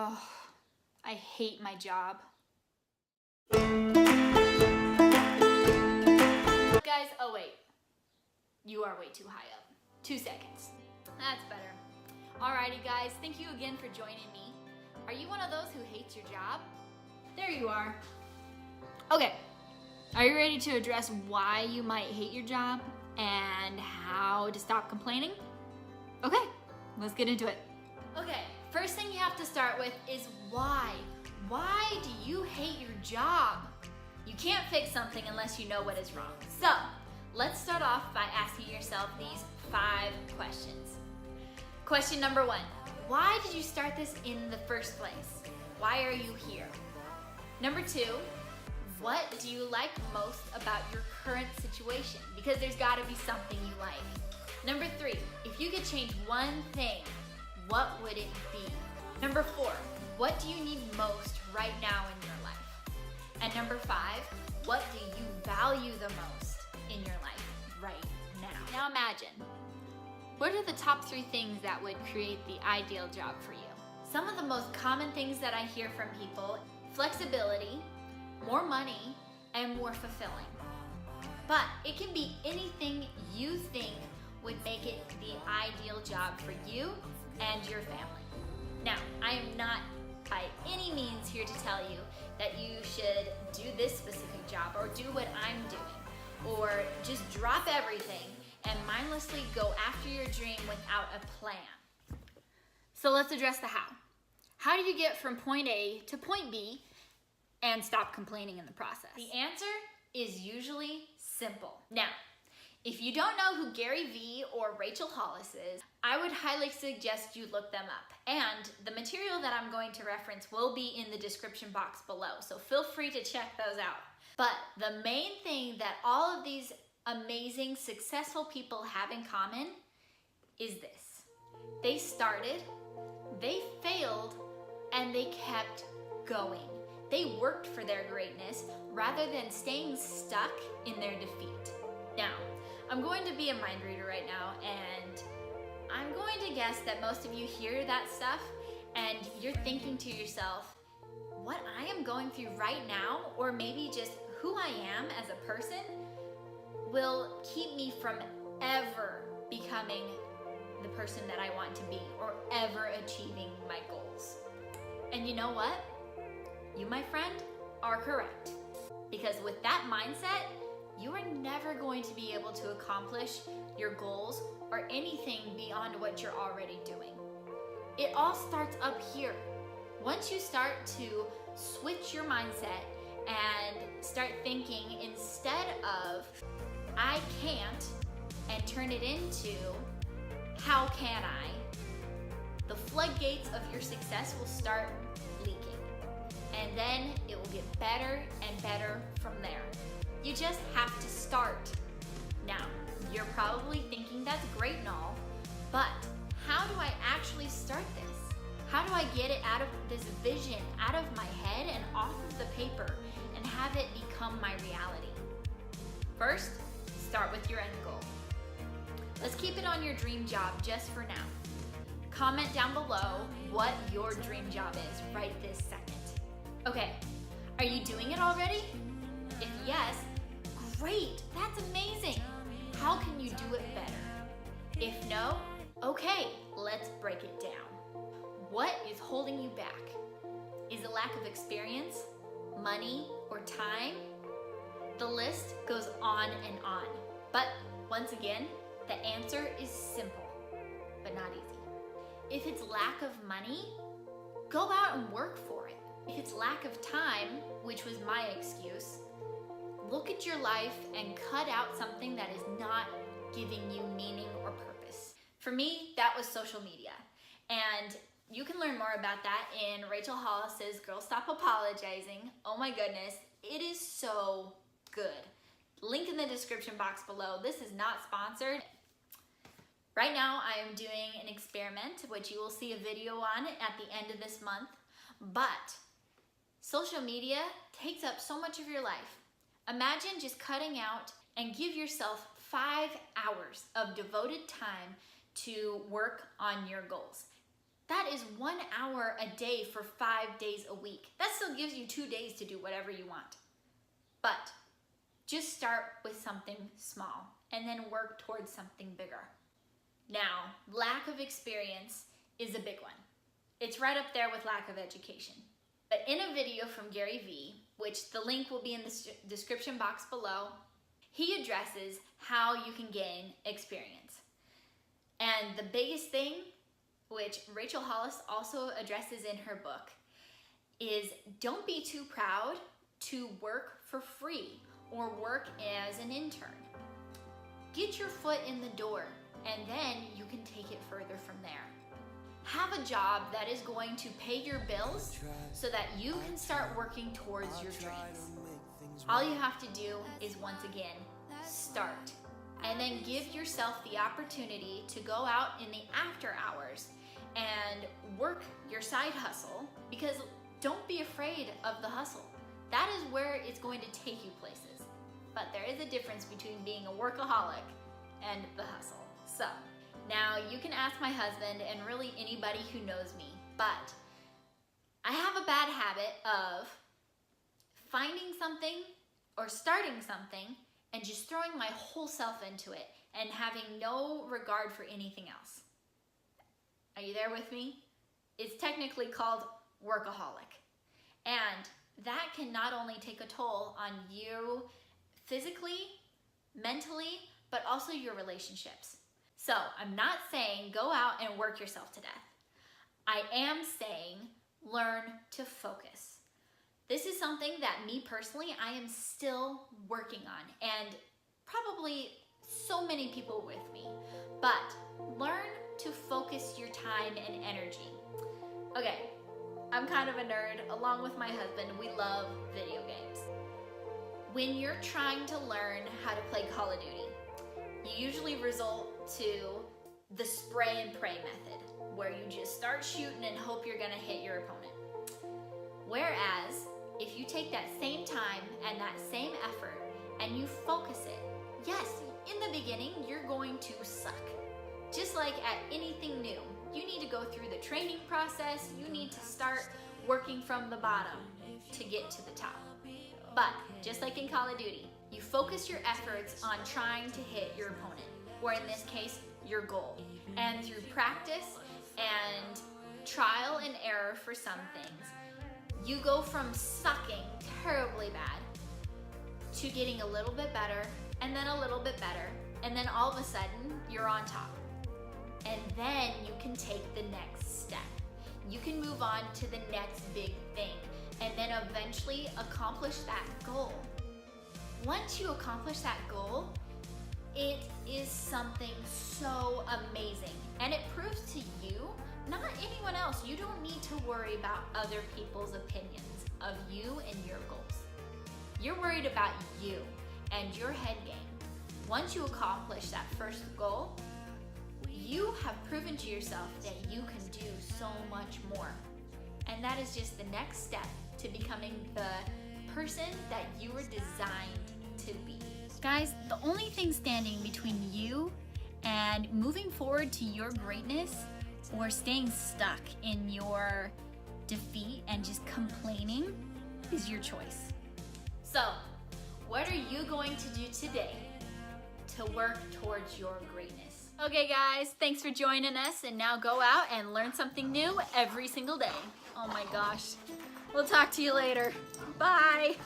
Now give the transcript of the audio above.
Oh, I hate my job. Guys, oh wait. You are way too high up. 2 seconds. That's better. Alrighty guys, thank you again for joining me. Are you one of those who hates your job? There you are. Okay, are you ready to address why you might hate your job and how to stop complaining? Okay, let's get into it. Okay, first thing you have to start with is why. Why do you hate your job? You can't fix something unless you know what is wrong. So, let's start off by asking yourself these 5 questions. Question number 1, why did you start this in the first place? Why are you here? Number 2, what do you like most about your current situation? Because there's gotta be something you like. Number 3, if you could change one thing, what would it be? Number 4, what do you need most right now in your life? And number 5, what do you value the most in your life right now? Now imagine, what are the top 3 things that would create the ideal job for you? Some of the most common things that I hear from people: flexibility, more money, and more fulfilling. But it can be anything you think would make it the ideal job for you and your family. Now, I am not by any means here to tell you that you should do this specific job or do what I'm doing, or just drop everything and mindlessly go after your dream without a plan. So let's address the how. How do you get from point A to point B and stop complaining in the process? The answer is usually simple. Now, if you don't know who GaryVee or Rachel Hollis is, I would highly suggest you look them up. And the material that I'm going to reference will be in the description box below, so feel free to check those out. But the main thing that all of these amazing, successful people have in common is this. They started, they failed, and they kept going. They worked for their greatness rather than staying stuck in their defeat. Now, I'm going to be a mind reader right now, and I'm going to guess that most of you hear that stuff and you're thinking to yourself, what I am going through right now, or maybe just who I am as a person, will keep me from ever becoming the person that I want to be or ever achieving my goals. And you know what? You, my friend, are correct. Because with that mindset, you are never going to be able to accomplish your goals or anything beyond what you're already doing. It all starts up here. Once you start to switch your mindset and start thinking instead of I can't, and turn it into how can I, the floodgates of your success will start leaking. And then it will get better and better from there. You just have to start. Now, you're probably thinking that's great and all, but how do I actually start this? How do I get it out of this vision, out of my head and off of the paper, and have it become my reality? First, start with your end goal. Let's keep it on your dream job just for now. Comment down below what your dream job is right this second. Okay, are you doing it already? If yes, great, that's amazing. How can you do it better? If no, okay, let's break it down. What is holding you back? Is it lack of experience, money, or time? The list goes on and on. But once again, the answer is simple, but not easy. If it's lack of money, go out and work for it. If it's lack of time, which was my excuse, look at your life and cut out something that is not giving you meaning or purpose. For me, that was social media. And you can learn more about that in Rachel Hollis's Girl Stop Apologizing. Oh my goodness, it is so good. Link in the description box below. This is not sponsored. Right now, I am doing an experiment, which you will see a video on at the end of this month. But social media takes up so much of your life. Imagine just cutting out and give yourself 5 hours of devoted time to work on your goals. That is 1 hour a day for 5 days a week. That still gives you 2 days to do whatever you want. But just start with something small and then work towards something bigger. Now, lack of experience is a big one. It's right up there with lack of education. But in a video from GaryVee, which the link will be in the description box below, he addresses how you can gain experience. And the biggest thing, which Rachel Hollis also addresses in her book, is don't be too proud to work for free or work as an intern. Get your foot in the door and then you can take it further from there. Have a job that is going to pay your bills so that you can start working towards your dreams. All you have to do is, once again, start. And then give yourself the opportunity to go out in the after hours and work your side hustle, because don't be afraid of the hustle. That is where it's going to take you places. But there is a difference between being a workaholic and the hustle. So, now you can ask my husband and really anybody who knows me, but I have a bad habit of finding something or starting something and just throwing my whole self into it and having no regard for anything else. Are you there with me? It's technically called workaholic. And that can not only take a toll on you physically, mentally, but also your relationships. So I'm not saying go out and work yourself to death. I am saying learn to focus. This is something that me personally, I am still working on, and probably so many people with me. But learn to focus your time and energy. Okay, I'm kind of a nerd. Along with my husband, we love video games. When you're trying to learn how to play Call of Duty, you usually resort to the spray and pray method, where you just start shooting and hope you're gonna hit your opponent. Whereas, if you take that same time and that same effort and you focus it, yes, in the beginning, you're going to suck. Just like at anything new, you need to go through the training process, you need to start working from the bottom to get to the top. But, just like in Call of Duty, you focus your efforts on trying to hit your opponent, or in this case, your goal. And through practice and trial and error for some things, you go from sucking terribly bad to getting a little bit better, and then a little bit better, and then all of a sudden, you're on top. And then you can take the next step. You can move on to the next big thing, and then eventually accomplish that goal. Once you accomplish that goal, it is something so amazing, and it proves to you, not anyone else. You don't need to worry about other people's opinions of you and your goals. You're worried about you and your head game. Once you accomplish that first goal, you have proven to yourself that you can do so much more. And that is just the next step to becoming the person that you were designed to be. Guys, the only thing standing between you and moving forward to your greatness or staying stuck in your defeat and just complaining is your choice. So, what are you going to do today to work towards your greatness? Okay guys, thanks for joining us, and now go out and learn something new every single day. Oh my gosh. We'll talk to you later. Bye.